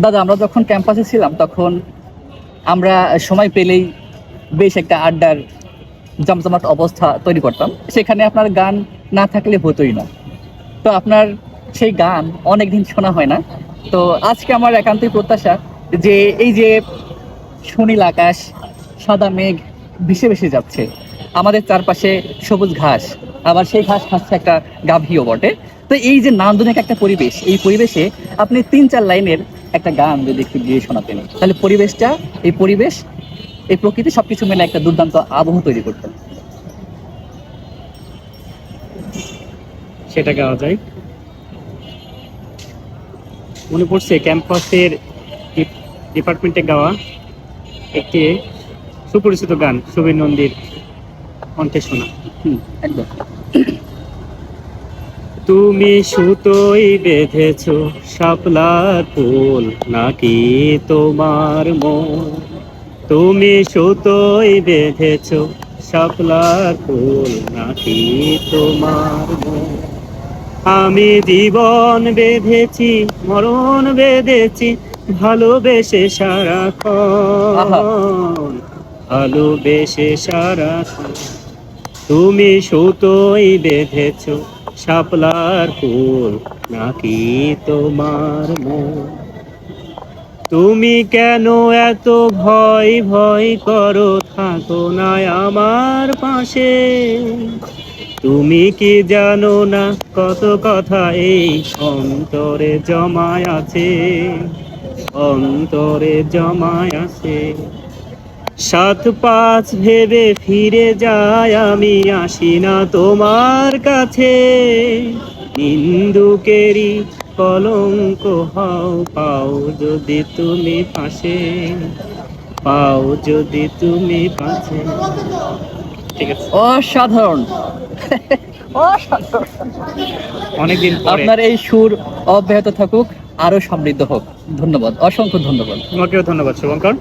দাদা আমরা যখন ক্যাম্পাসে ছিলাম তখন আমরা সময় পেলেই বেশ একটা আড্ডার জমজমাট অবস্থা তৈরি করতাম, সেখানে আপনার গান না থাকলে হতোই না। তো আপনার সেই গান অনেকদিন শোনা হয় না। তো আজকে আমার একান্তই প্রত্যাশা যে এই যে সুনীল আকাশ, সাদা মেঘ ভেসে ভেসে যাচ্ছে, আমাদের চারপাশে সবুজ ঘাস, আবার সেই ঘাস খাচ্ছে একটা গাভীও বটে। তো এই যে নান্দনিক একটা পরিবেশ, এই পরিবেশে আপনি 3-4 লাইনের একটা গান যদি একটু গিয়ে শোনাতেন, তাহলে পরিবেশটা, এই পরিবেশ, এই প্রকৃতি সবকিছু মিলে একটা দুর্দান্ত আবহ তৈরি করতেন। সেটা গাওয়া যায়। মনে পড়ছে ক্যাম্পাসের ডিপার্টমেন্টে গাওয়া একটি সুপরিচিত গান, সুবীর নন্দীর কণ্ঠে শোনা। একদম। তুমি সুতোই বেঁধেছো শাপলার ফুল নাকি তোমার মন? তুমি সুতোই বেঁধেছো শাপলার ফুল নাকি তোমার মন? আমি জীবন বেঁধেছি, মরণ বেঁধেছি, ভালোবেসে আহা। সারাক্ষণ, ভালোবেসে সারাক্ষণ। তুমি সুতোই বেঁধেছো শাপলার ফুল নাকি তোমার মন? তুমি কেন এত ভয় ভয় করো, থাকো না আমার পাশে? তুমি কি জানো না কত কথা এই অন্তরে জমায় আছে, অন্তরে জমায় আছে। 7-5 ভেবে ফিরে যায়, আমি আসি না তোমার কাছে। নিন্দুকেরই কলঙ্ক হও, পাও যদি তুমি পাশে, পাও যদি তুমি পাশে। ঠিক আছে, অসাধারণ, অসাধারণ। অনেকদিন পরে। আপনার এই সুর অব্যাহত থাকুক, আরো সমৃদ্ধ হোক। ধন্যবাদ, অসংখ্য ধন্যবাদ। তোমাকেও ধন্যবাদ শুভঙ্কর।